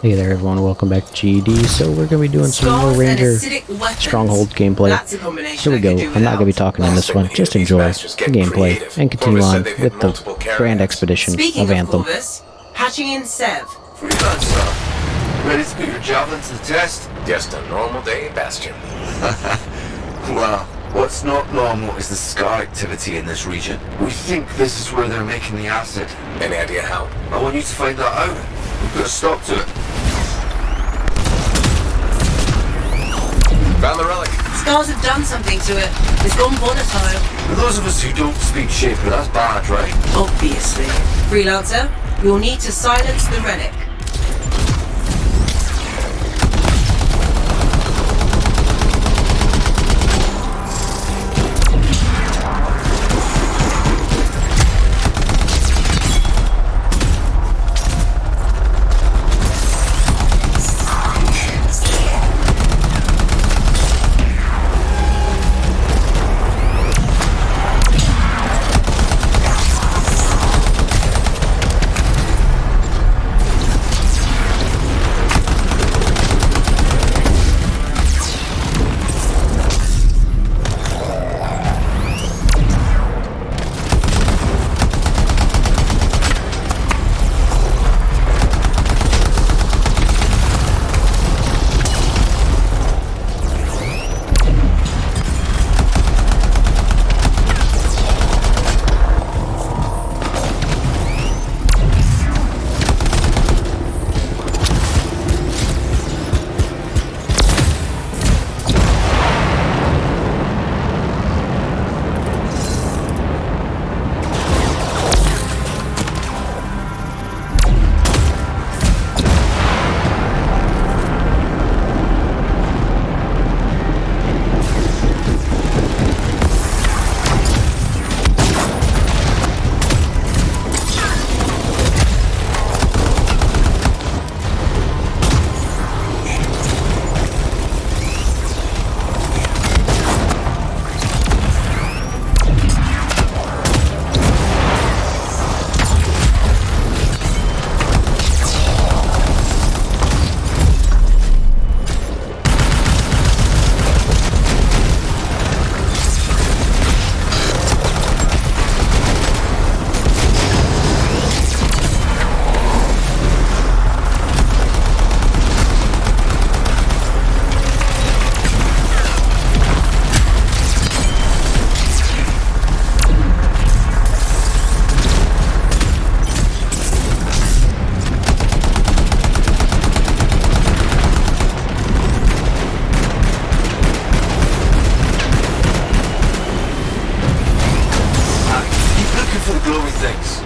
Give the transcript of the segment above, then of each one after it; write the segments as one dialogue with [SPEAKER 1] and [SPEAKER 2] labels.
[SPEAKER 1] Hey there everyone, welcome back to GED. So we're going to be doing some more Ranger Stronghold gameplay. Here we go. I'm not going to be talking in this one, just enjoy the gameplay and continue on with the Grand Expedition of Anthem.
[SPEAKER 2] Hatching in Sev.
[SPEAKER 3] Freelance, sir. Ready to put your javelin to the test?
[SPEAKER 4] Just a normal day, Bastion.
[SPEAKER 3] Well, what's not normal is the scar activity in this region. We think this is where they're making the acid.
[SPEAKER 4] Any idea how?
[SPEAKER 3] I want you to find that out. We've got to stop to it.
[SPEAKER 4] Found the relic.
[SPEAKER 2] Scars have done something to it. It's gone volatile.
[SPEAKER 3] For those of us who don't speak Shaper, that's bad, right?
[SPEAKER 2] Obviously. Freelancer, you'll need to silence the relic.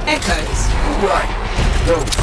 [SPEAKER 2] Echoes.
[SPEAKER 3] Right. Those.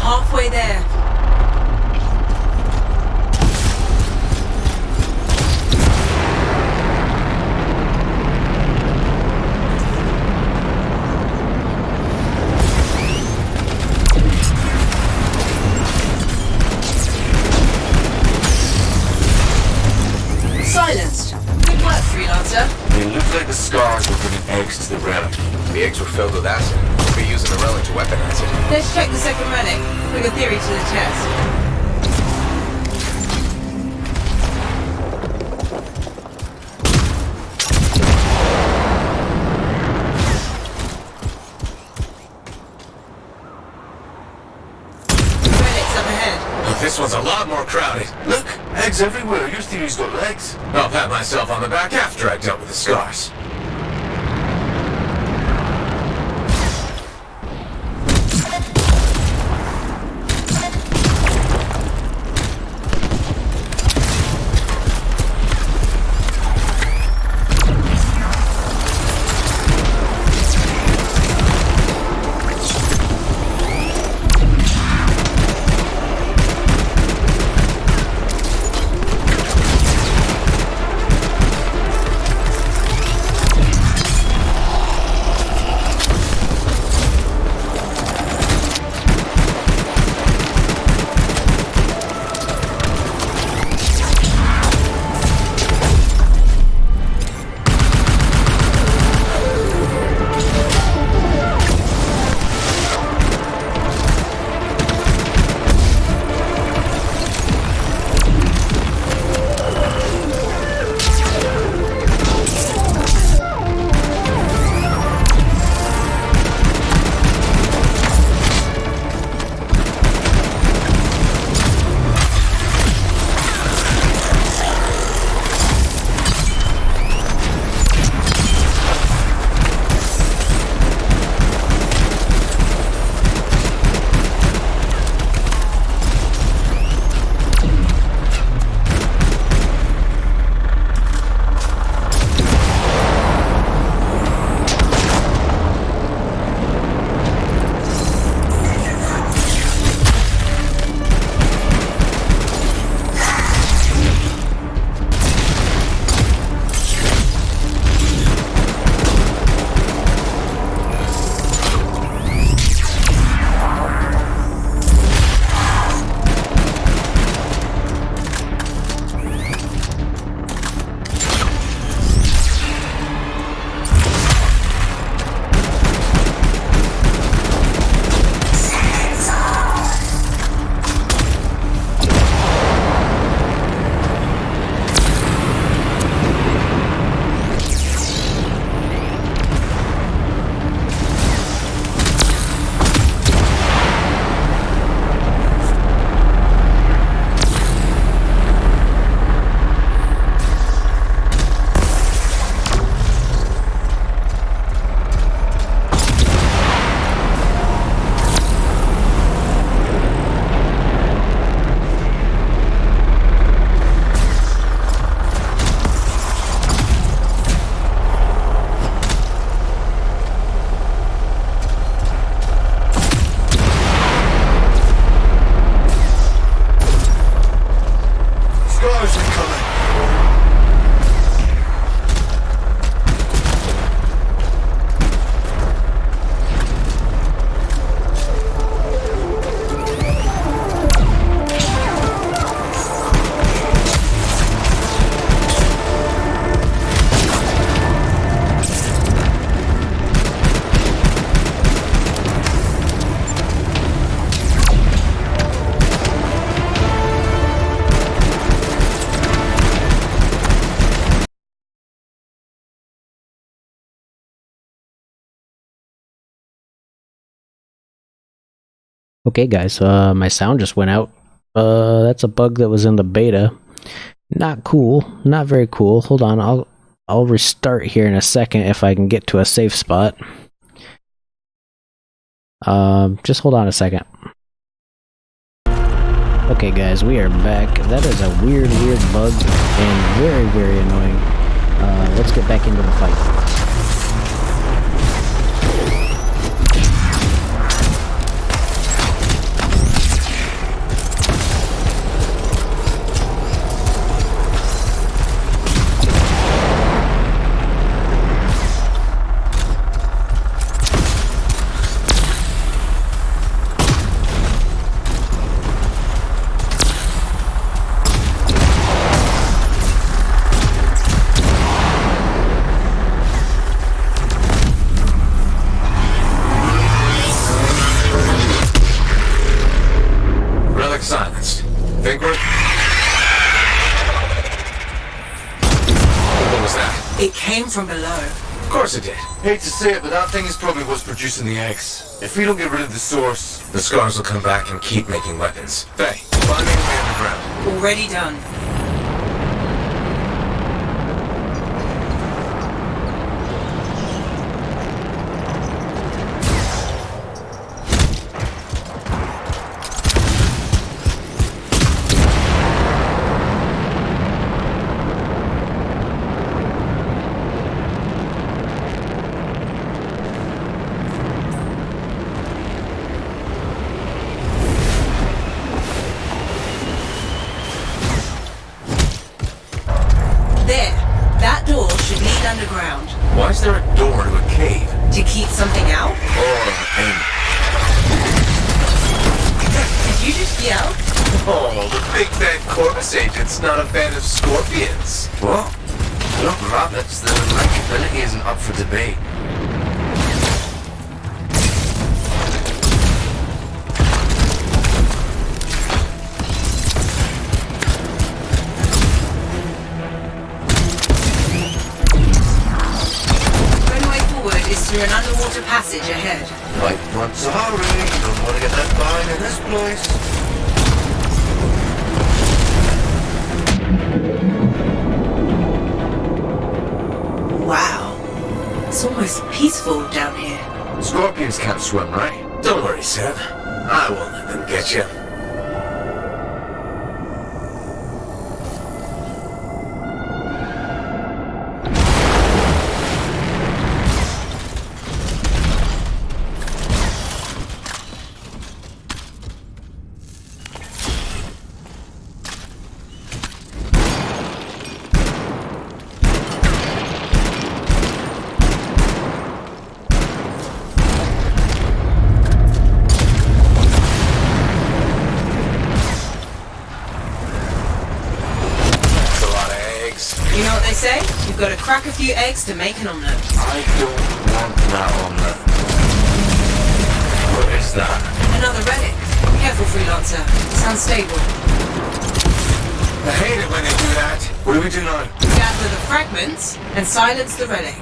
[SPEAKER 2] Halfway there. Silenced. Good work, Freelancer.
[SPEAKER 3] It looked like the scars were putting eggs to the relic.
[SPEAKER 4] The eggs were filled with acid. We'll be using the relic to weaponize it.
[SPEAKER 2] Let's check the second relic. Put your theory to the test.
[SPEAKER 4] This one's a lot more crowded.
[SPEAKER 3] Look, eggs everywhere. Your theory's got legs.
[SPEAKER 4] I'll pat myself on the back after I dealt with the scars.
[SPEAKER 1] Okay, guys, my sound just went out. That's a bug that was in the beta. Not cool. Not very cool. Hold on, I'll restart here in a second if I can get to a safe spot. Just hold on a second. Okay, guys, we are back. That is a weird bug and very annoying. Let's get back into the fight.
[SPEAKER 4] Silenced. Think we're... What was that?
[SPEAKER 2] It came from below.
[SPEAKER 4] course it did.
[SPEAKER 3] Hate to say it, but that thing is probably what's producing the eggs. If we don't get rid of the source...
[SPEAKER 4] The scars will come back and keep making weapons. Faye, find me a way underground.
[SPEAKER 2] Already done. Underground.
[SPEAKER 4] Why is there a door to a cave?
[SPEAKER 2] To keep something out?
[SPEAKER 4] Or aim.
[SPEAKER 2] Did you just yell?
[SPEAKER 4] Oh, the big bad Corvus agent's not a fan of scorpions.
[SPEAKER 3] What? Look, rabbits, their likability isn't up for debate.
[SPEAKER 2] Through an underwater passage ahead.
[SPEAKER 3] Like, once a hurry, you don't want to get left behind in this place.
[SPEAKER 2] Wow. It's almost peaceful down here.
[SPEAKER 3] Scorpions can't swim, right?
[SPEAKER 4] Don't worry, Seb. I won't let them get you.
[SPEAKER 2] You know what they say? You've got to crack a few eggs to make an omelette.
[SPEAKER 3] I don't want that omelette. What is that?
[SPEAKER 2] Another relic. Careful, freelancer. It's unstable.
[SPEAKER 4] I hate it when they do that.
[SPEAKER 3] What do we do now?
[SPEAKER 2] Gather the fragments and silence the relic.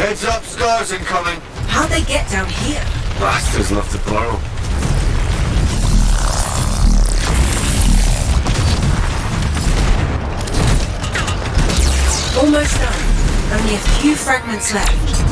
[SPEAKER 3] Heads up, scars incoming.
[SPEAKER 2] How'd they get down here?
[SPEAKER 3] Bastards love to borrow.
[SPEAKER 2] Almost done. Only a few fragments left.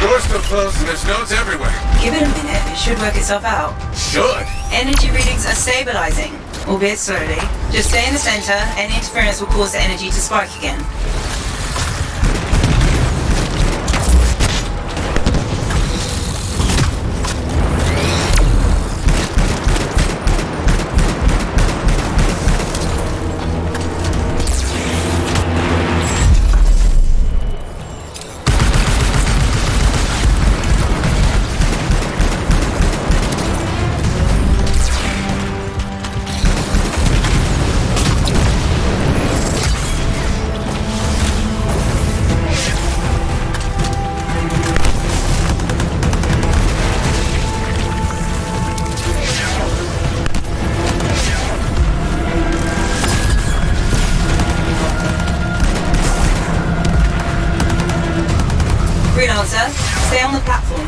[SPEAKER 4] Door's still closed and there's nodes everywhere.
[SPEAKER 2] Give it a minute, it should work itself out.
[SPEAKER 4] Should.
[SPEAKER 2] Energy readings are stabilizing, albeit slowly. Just stay in the center, any interference will cause the energy to spike again. Freelancer, stay on the platform.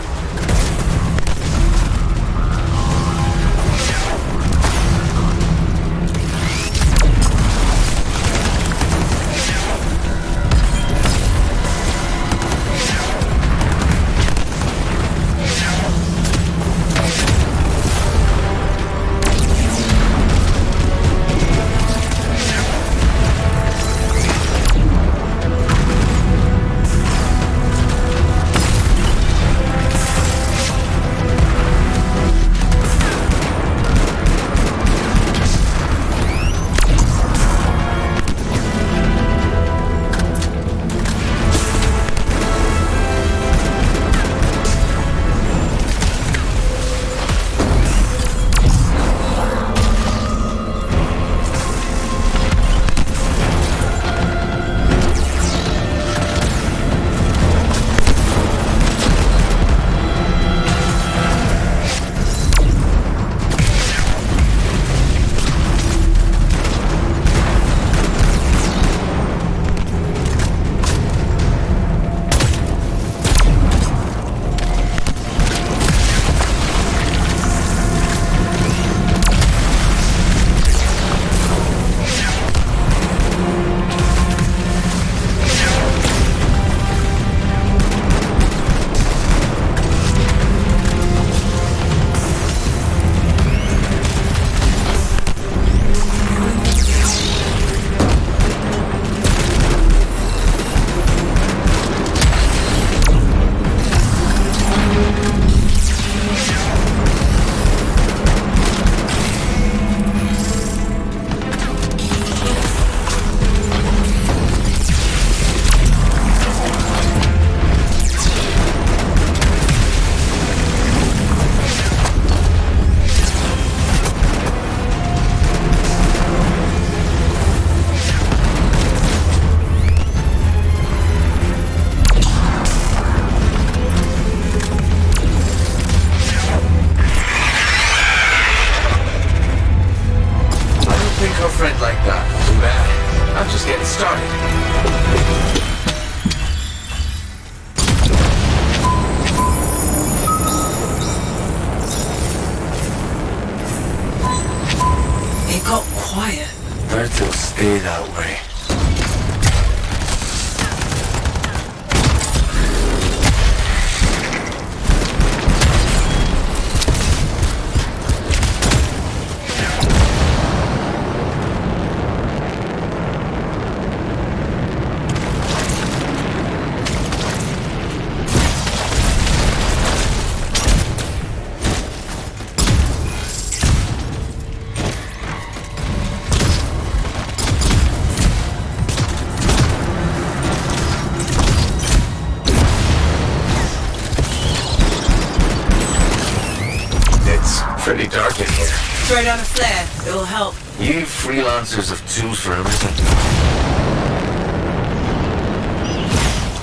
[SPEAKER 4] pretty dark in here.
[SPEAKER 2] Throw down a flare. It will help.
[SPEAKER 3] You freelancers have tools for everything.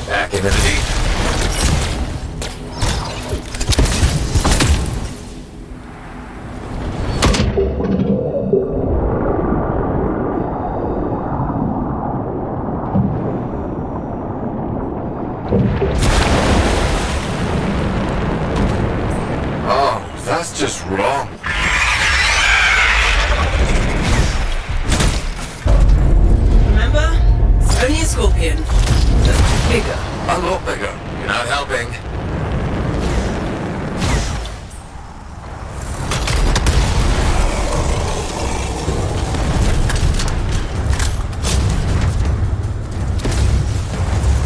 [SPEAKER 4] Back into the deep.
[SPEAKER 3] Oh, that's just wrong.
[SPEAKER 2] Remember? It's only a scorpion. But bigger.
[SPEAKER 3] A lot bigger.
[SPEAKER 4] You're not helping.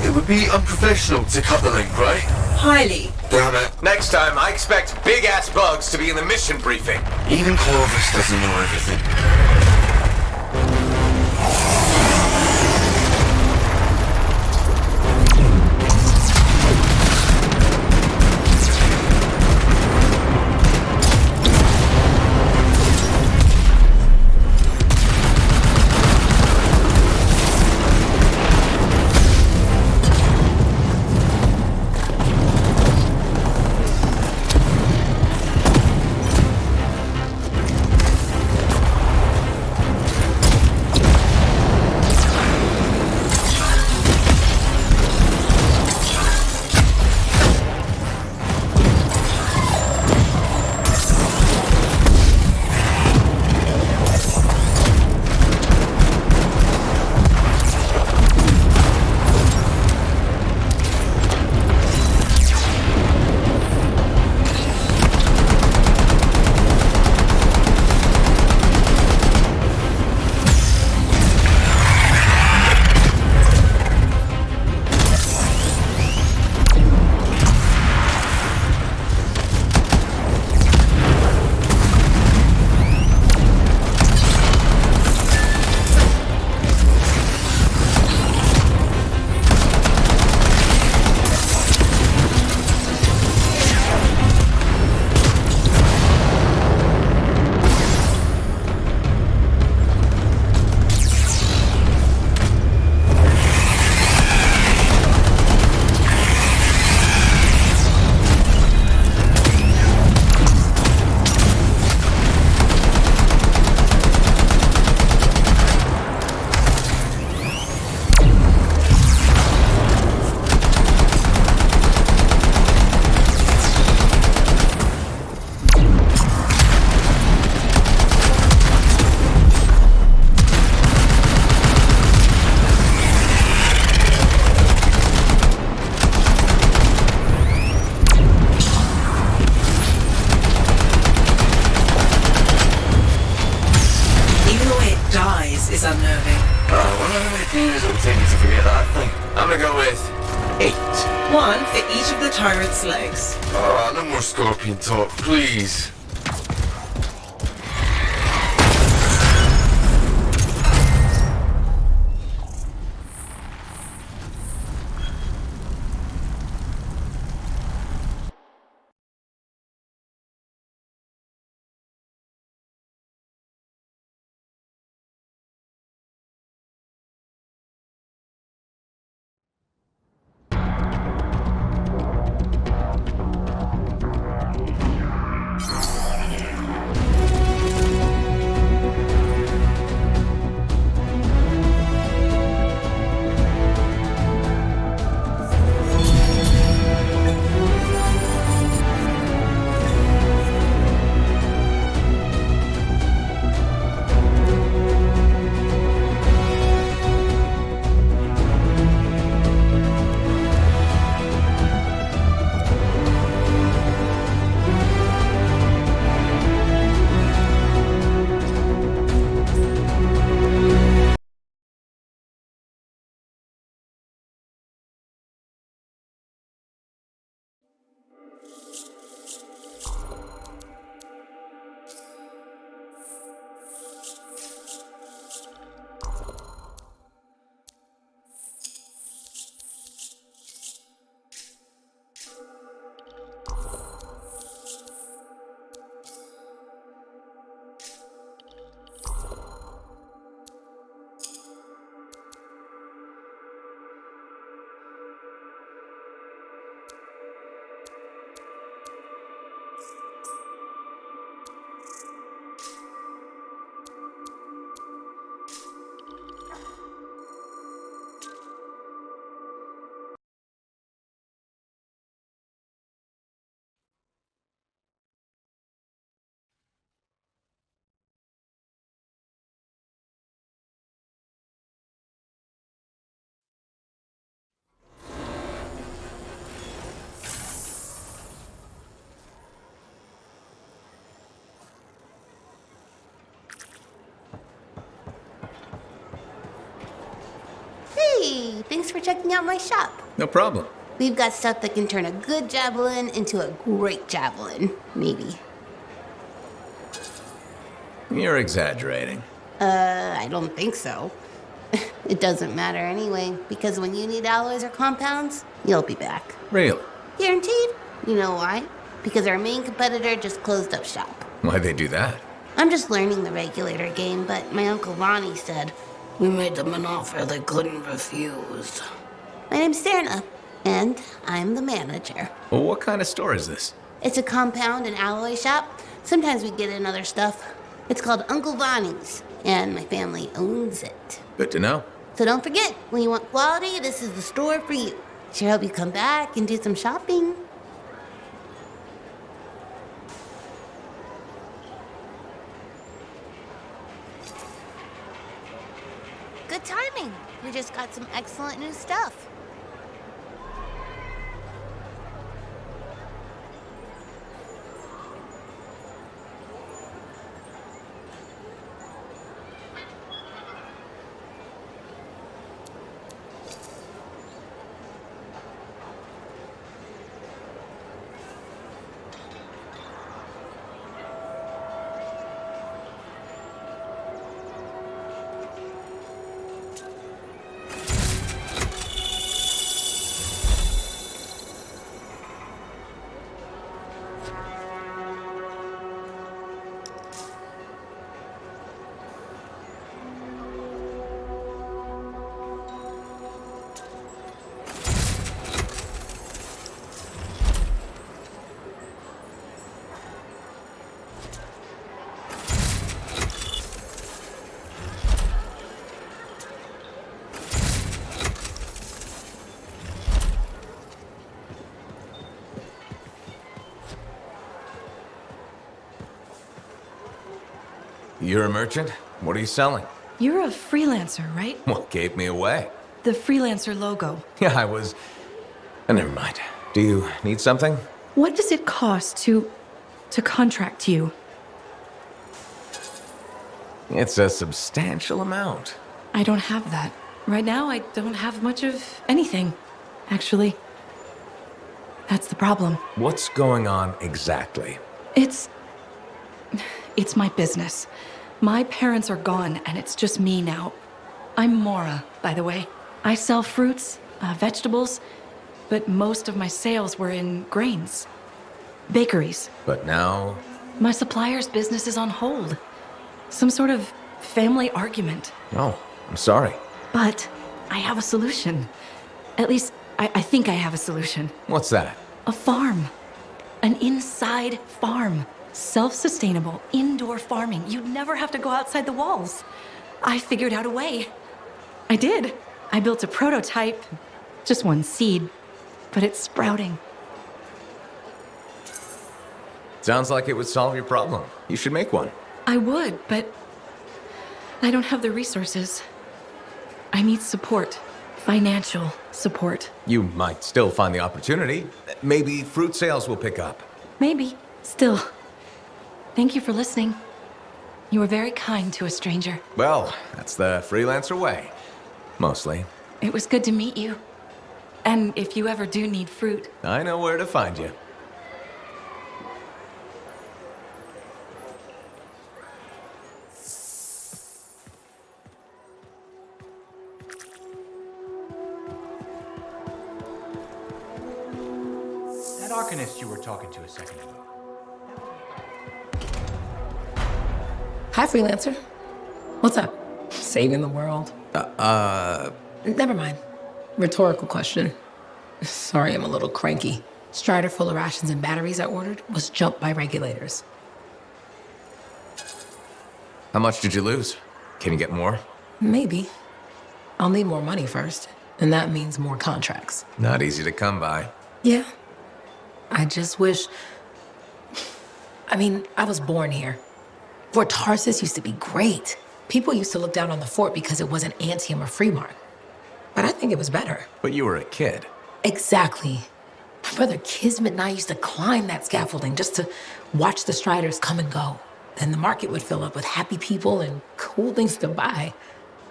[SPEAKER 3] It would be unprofessional to cut the link, right?
[SPEAKER 2] Highly.
[SPEAKER 3] Damn it.
[SPEAKER 4] Next time, I expect big-ass bugs to be in the mission briefing.
[SPEAKER 3] Even Clovis doesn't know everything.
[SPEAKER 2] is unnerving.
[SPEAKER 3] What years it'll take you to forget that thing?
[SPEAKER 4] I'm gonna go with 8.
[SPEAKER 2] One for each of the tyrant's legs.
[SPEAKER 3] No more scorpion talk, please.
[SPEAKER 5] thanks for checking out my shop.
[SPEAKER 6] No problem.
[SPEAKER 5] We've got stuff that can turn a good javelin into a great javelin, maybe.
[SPEAKER 6] You're exaggerating.
[SPEAKER 5] I don't think so. It doesn't matter anyway, because when you need alloys or compounds, you'll be back.
[SPEAKER 6] Really?
[SPEAKER 5] Guaranteed. You know why? Because our main competitor just closed up shop.
[SPEAKER 6] Why'd they do that?
[SPEAKER 5] I'm just learning the regulator game, but my Uncle Ronnie said, we made them an offer they couldn't refuse. My name's Serna, and I'm the manager.
[SPEAKER 6] Well, what kind of store is this?
[SPEAKER 5] It's a compound and alloy shop. Sometimes we get in other stuff. It's called Uncle Ronnie's, and my family owns it.
[SPEAKER 6] Good to know.
[SPEAKER 5] So don't forget, when you want quality, this is the store for you. Sure hope you come back and do some shopping. Good timing. We just got some excellent new stuff.
[SPEAKER 6] You're a merchant? What are you selling?
[SPEAKER 7] You're a freelancer, right?
[SPEAKER 6] What gave me away?
[SPEAKER 7] The freelancer logo.
[SPEAKER 6] Yeah, I was... never mind. Do you need something?
[SPEAKER 7] What does it cost to contract you?
[SPEAKER 6] It's a substantial amount.
[SPEAKER 7] I don't have that. Right now, I don't have much of anything, actually. That's the problem.
[SPEAKER 6] What's going on exactly?
[SPEAKER 7] It's my business. My parents are gone, and it's just me now. I'm Mora, by the way. I sell fruits, vegetables, but most of my sales were in grains. Bakeries.
[SPEAKER 6] But now...
[SPEAKER 7] My supplier's business is on hold. Some sort of family argument.
[SPEAKER 6] Oh, I'm sorry.
[SPEAKER 7] But I have a solution. At least, I think I have a solution.
[SPEAKER 6] What's that?
[SPEAKER 7] A farm. An inside farm. Self-sustainable, indoor farming. You'd never have to go outside the walls. I figured out a way. I did. I built a prototype. Just one seed. But it's sprouting.
[SPEAKER 6] Sounds like it would solve your problem. You should make one.
[SPEAKER 7] I would, but I don't have the resources. I need support. Financial support.
[SPEAKER 6] You might still find the opportunity. Maybe fruit sales will pick up.
[SPEAKER 7] Maybe. Still. Thank you for listening. You were very kind to a stranger.
[SPEAKER 6] Well, that's the freelancer way. Mostly.
[SPEAKER 7] It was good to meet you. And if you ever do need fruit...
[SPEAKER 6] I know where to find you.
[SPEAKER 8] That Arcanist you were talking to a second ago.
[SPEAKER 9] Hi, freelancer. What's up? Saving the world? Never mind. Rhetorical question. Sorry, I'm a little cranky. Strider full of rations and batteries I ordered was jumped by regulators.
[SPEAKER 6] How much did you lose? Can you get more?
[SPEAKER 9] Maybe. I'll need more money first, and that means more contracts.
[SPEAKER 6] Not easy to come by.
[SPEAKER 9] Yeah. I just wish... I mean, I was born here. Fort Tarsis used to be great. People used to look down on the fort because it wasn't Anthem or Fremont. But I think it was better.
[SPEAKER 6] But you were a kid.
[SPEAKER 9] Exactly. My brother Kismet and I used to climb that scaffolding just to watch the Striders come and go. Then the market would fill up with happy people and cool things to buy.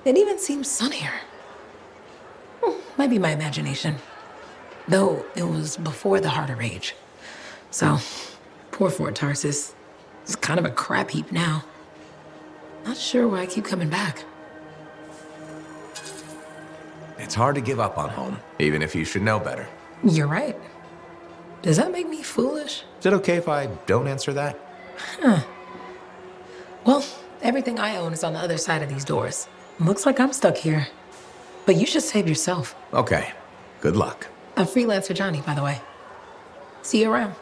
[SPEAKER 9] It even seemed sunnier. Might be my imagination. Though it was before the Heart of Rage. So, poor Fort Tarsis. It's kind of a crap heap now. Not sure why I keep coming back.
[SPEAKER 6] It's hard to give up on home, even if you should know better.
[SPEAKER 9] You're right. Does that make me foolish?
[SPEAKER 6] Is it okay if I don't answer that?
[SPEAKER 9] Well, everything I own is on the other side of these doors. Looks like I'm stuck here. But you should save yourself.
[SPEAKER 6] Okay. Good luck.
[SPEAKER 9] I'm Freelancer Johnny, by the way. See you around.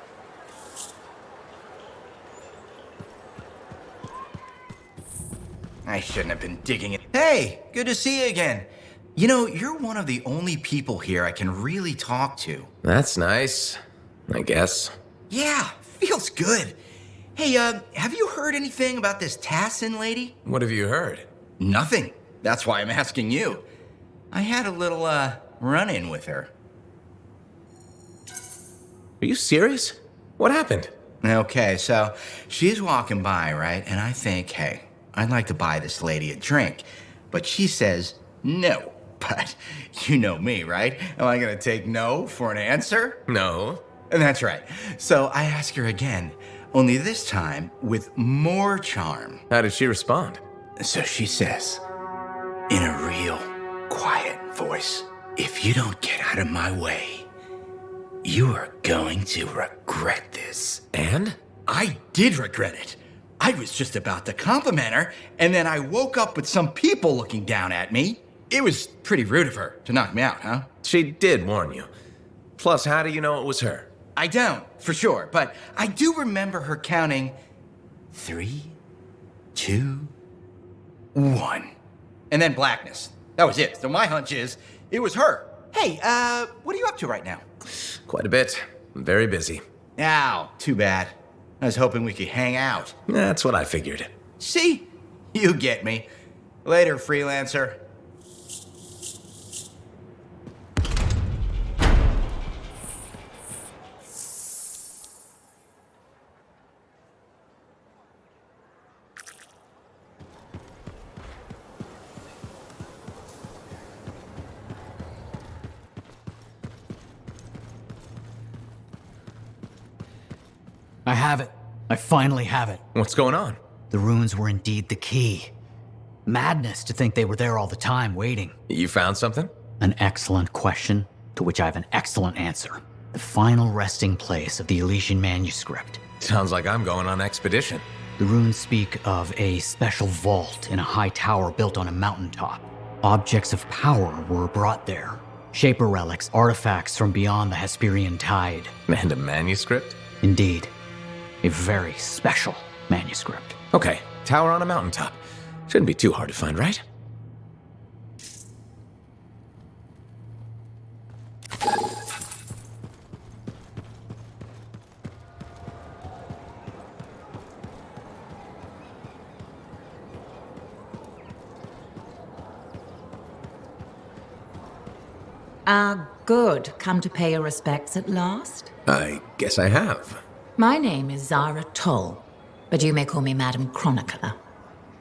[SPEAKER 10] I shouldn't have been digging it. Hey, good to see you again. You know, you're one of the only people here I can really talk to.
[SPEAKER 6] That's nice, I guess.
[SPEAKER 10] Yeah, feels good. Hey, have you heard anything about this Tassin lady?
[SPEAKER 6] What have you heard?
[SPEAKER 10] Nothing. That's why I'm asking you. I had a little, run-in with her.
[SPEAKER 6] Are you serious? What happened?
[SPEAKER 10] Okay, so she's walking by, right? And I think, hey, I'd like to buy this lady a drink. But she says no. But you know me, right? Am I gonna take no for an answer?
[SPEAKER 6] No.
[SPEAKER 10] And that's right. So I ask her again, only this time with more charm.
[SPEAKER 6] How did she respond?
[SPEAKER 10] So she says, in a real quiet voice, if you don't get out of my way, you are going to regret this.
[SPEAKER 6] And?
[SPEAKER 10] I did regret it. I was just about to compliment her, and then I woke up with some people looking down at me. It was pretty rude of her to knock me out, huh?
[SPEAKER 6] She did warn you. Plus, how do you know it was her?
[SPEAKER 10] I don't, for sure, but I do remember her counting 3, 2, 1. And then blackness. That was it. So my hunch is, it was her. Hey, what are you up to right now?
[SPEAKER 6] Quite a bit. I'm very busy.
[SPEAKER 10] Ow, too bad. I was hoping we could hang out.
[SPEAKER 6] That's what I figured.
[SPEAKER 10] See? You get me. Later, freelancer.
[SPEAKER 11] I have it. I finally have it.
[SPEAKER 6] What's going on?
[SPEAKER 11] The ruins were indeed the key. Madness to think they were there all the time, waiting.
[SPEAKER 6] You found something?
[SPEAKER 11] An excellent question, to which I have an excellent answer. The final resting place of the Elysian manuscript.
[SPEAKER 6] Sounds like I'm going on expedition.
[SPEAKER 11] The runes speak of a special vault in a high tower built on a mountaintop. Objects of power were brought there. Shaper relics, artifacts from beyond the Hesperian tide.
[SPEAKER 6] And a manuscript?
[SPEAKER 11] Indeed. A very special manuscript.
[SPEAKER 6] Okay, tower on a mountaintop. Shouldn't be too hard to find, right?
[SPEAKER 12] Good. Come to pay your respects at last?
[SPEAKER 6] I guess I have.
[SPEAKER 12] My name is Zara Toll, but you may call me Madam Chronicler.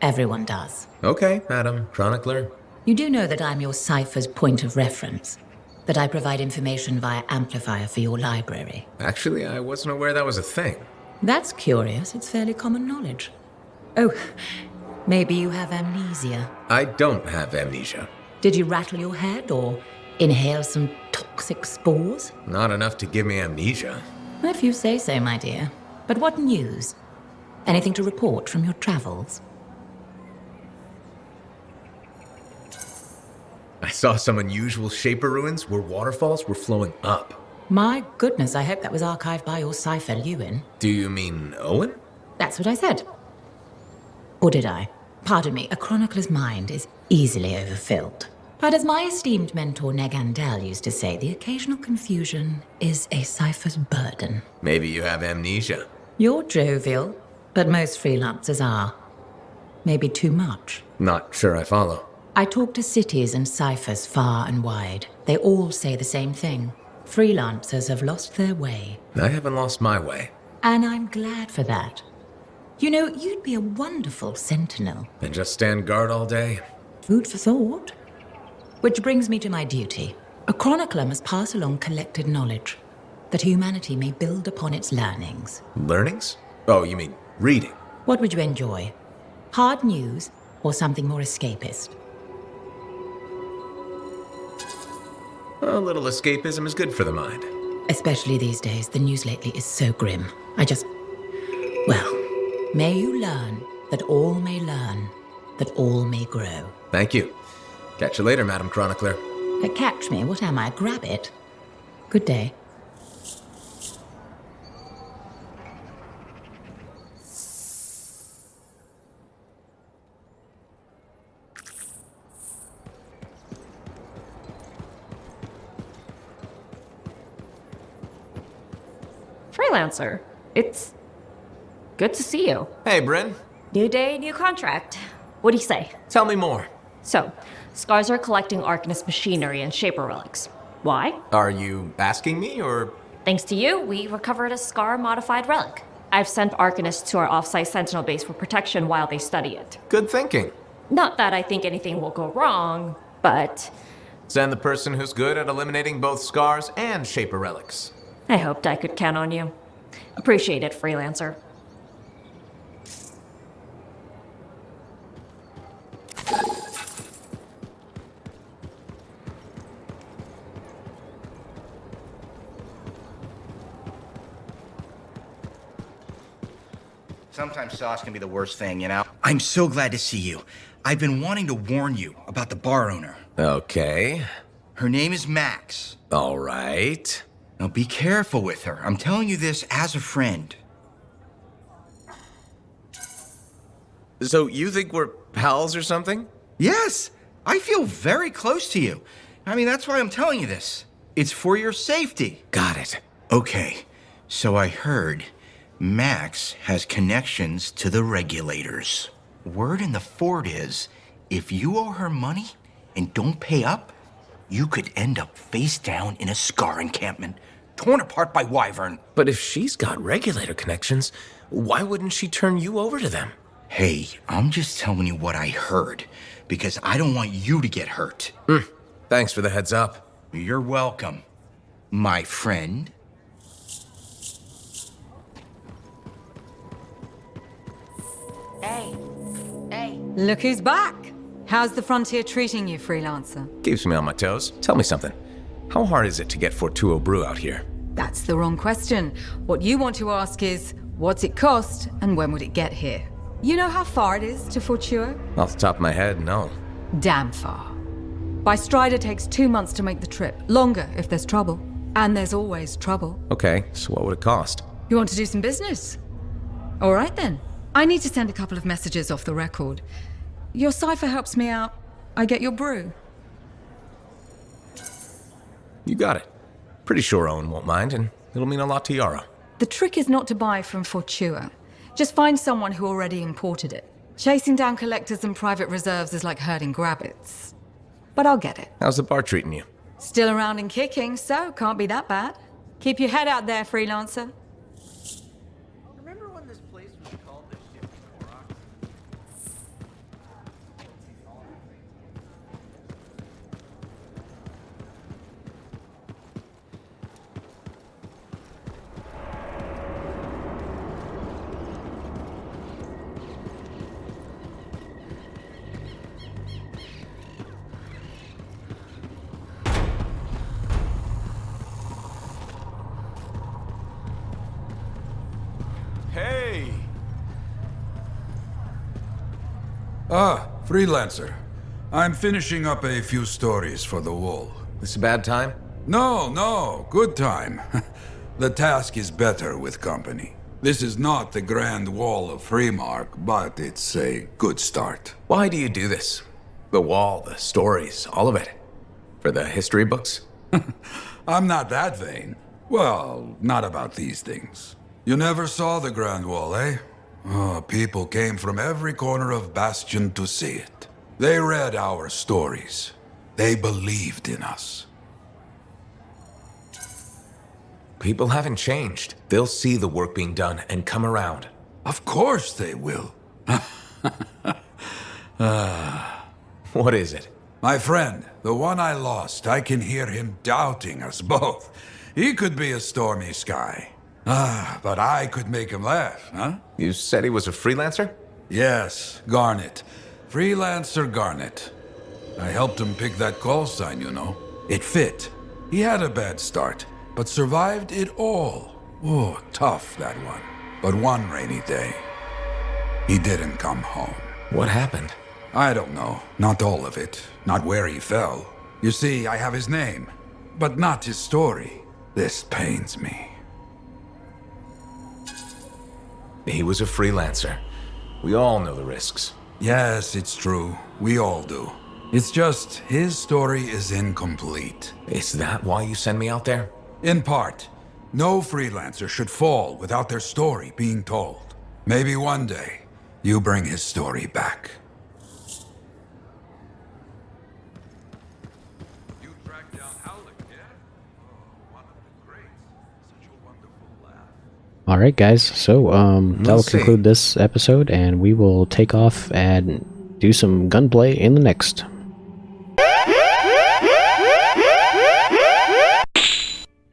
[SPEAKER 12] Everyone does.
[SPEAKER 6] Okay, Madam Chronicler.
[SPEAKER 12] You do know that I'm your cipher's point of reference, that I provide information via amplifier for your library.
[SPEAKER 6] Actually, I wasn't aware that was a thing.
[SPEAKER 12] That's curious. It's fairly common knowledge. Oh, maybe you have amnesia.
[SPEAKER 6] I don't have amnesia.
[SPEAKER 12] Did you rattle your head or inhale some toxic spores?
[SPEAKER 6] Not enough to give me amnesia.
[SPEAKER 12] If you say so, my dear. But what news? Anything to report from your travels?
[SPEAKER 6] I saw some unusual Shaper ruins where waterfalls were flowing up.
[SPEAKER 12] My goodness, I hope that was archived by your cipher, Lewin.
[SPEAKER 6] Do you mean Owen?
[SPEAKER 12] That's what I said. Or did I? Pardon me, a chronicler's mind is easily overfilled. But as my esteemed mentor Negandel used to say, the occasional confusion is a cipher's burden.
[SPEAKER 6] Maybe you have amnesia.
[SPEAKER 12] You're jovial, but most freelancers are. Maybe too much.
[SPEAKER 6] Not sure I follow.
[SPEAKER 12] I talk to cities and ciphers far and wide. They all say the same thing. Freelancers have lost their way.
[SPEAKER 6] I haven't lost my way.
[SPEAKER 12] And I'm glad for that. You know, you'd be a wonderful sentinel.
[SPEAKER 6] And just stand guard all day?
[SPEAKER 12] Food for thought. Which brings me to my duty. A chronicler must pass along collected knowledge, that humanity may build upon its learnings.
[SPEAKER 6] Learnings? Oh, you mean reading?
[SPEAKER 12] What would you enjoy? Hard news or something more escapist?
[SPEAKER 6] A little escapism is good for the mind.
[SPEAKER 12] Especially these days, the news lately is so grim. Well, may you learn that all may learn, that all may grow.
[SPEAKER 6] Thank you. Catch you later, Madam Chronicler.
[SPEAKER 12] Catch me? What am I, a grabbit? Good day.
[SPEAKER 13] Freelancer, it's good to see you.
[SPEAKER 6] Hey, Bryn.
[SPEAKER 13] New day, new contract. What do you say?
[SPEAKER 6] Tell me more.
[SPEAKER 13] So, Scars are collecting Arcanist machinery and Shaper relics. Why?
[SPEAKER 6] Are you asking me, or...?
[SPEAKER 13] Thanks to you, we recovered a Scar-modified relic. I've sent Arcanists to our off-site Sentinel base for protection while they study it.
[SPEAKER 6] Good thinking.
[SPEAKER 13] Not that I think anything will go wrong, but...
[SPEAKER 6] Send the person who's good at eliminating both Scars and Shaper relics.
[SPEAKER 13] I hoped I could count on you. Appreciate it, Freelancer.
[SPEAKER 10] Sometimes sauce can be the worst thing, you know? I'm so glad to see you. I've been wanting to warn you about the bar owner.
[SPEAKER 6] Okay.
[SPEAKER 10] Her name is Max.
[SPEAKER 6] All right.
[SPEAKER 10] Now be careful with her. I'm telling you this as a friend.
[SPEAKER 6] So you think we're pals or something?
[SPEAKER 10] Yes, I feel very close to you. I mean, that's why I'm telling you this. It's for your safety.
[SPEAKER 6] Got it.
[SPEAKER 10] Okay, so I heard Max has connections to the regulators. Word in the fort is, if you owe her money and don't pay up, you could end up face down in a Scar encampment, torn apart by Wyvern.
[SPEAKER 6] But if she's got regulator connections, why wouldn't she turn you over to them?
[SPEAKER 10] Hey, I'm just telling you what I heard, because I don't want you to get hurt.
[SPEAKER 6] Thanks for the heads up.
[SPEAKER 10] You're welcome, my friend.
[SPEAKER 14] Hey. Look who's back. How's the frontier treating you, Freelancer?
[SPEAKER 6] Keeps me on my toes. Tell me something. How hard is it to get Fortuo brew out here?
[SPEAKER 14] That's the wrong question. What you want to ask is, what's it cost and when would it get here? You know how far it is to Fortuo?
[SPEAKER 6] Off the top of my head, no.
[SPEAKER 14] Damn far. By Strider takes 2 months to make the trip. Longer if there's trouble. And there's always trouble.
[SPEAKER 6] Okay, so what would it cost?
[SPEAKER 14] You want to do some business? All right then. I need to send a couple of messages off the record. Your cipher helps me out. I get your brew.
[SPEAKER 6] You got it. Pretty sure Owen won't mind, and it'll mean a lot to Yara.
[SPEAKER 14] The trick is not to buy from Fortua. Just find someone who already imported it. Chasing down collectors and private reserves is like herding grabbits. But I'll get it.
[SPEAKER 6] How's the bar treating you?
[SPEAKER 14] Still around and kicking, so can't be that bad. Keep your head out there, Freelancer.
[SPEAKER 8] Remember when this place was called the Ship Rock?
[SPEAKER 15] Hey! Freelancer. I'm finishing up a few stories for the wall.
[SPEAKER 6] This a bad time?
[SPEAKER 15] No, good time. The task is better with company. This is not the Grand Wall of Freemark, but it's a good start.
[SPEAKER 6] Why do you do this? The wall, the stories, all of it. For the history books?
[SPEAKER 15] I'm not that vain. Well, not about these things. You never saw the Grand Wall, eh? Oh, people came from every corner of Bastion to see it. They read our stories. They believed in us.
[SPEAKER 6] People haven't changed. They'll see the work being done and come around.
[SPEAKER 15] Of course they will.
[SPEAKER 6] What is it?
[SPEAKER 15] My friend, the one I lost, I can hear him doubting us both. He could be a stormy sky. But I could make him laugh, huh?
[SPEAKER 6] You said he was a freelancer?
[SPEAKER 15] Yes, Garnet. Freelancer Garnet. I helped him pick that call sign, you know. It fit. He had a bad start, but survived it all. Oh, tough, that one. But one rainy day, he didn't come home.
[SPEAKER 6] What happened?
[SPEAKER 15] I don't know. Not all of it. Not where he fell. You see, I have his name, but not his story. This pains me.
[SPEAKER 6] He was a freelancer. We all know the risks.
[SPEAKER 15] Yes, it's true. We all do. It's just his story is incomplete.
[SPEAKER 6] Is that why you send me out there?
[SPEAKER 15] In part. No freelancer should fall without their story being told. Maybe one day, you bring his story back.
[SPEAKER 1] Alright guys, so that'll conclude this episode, and we will take off and do some gunplay in the next.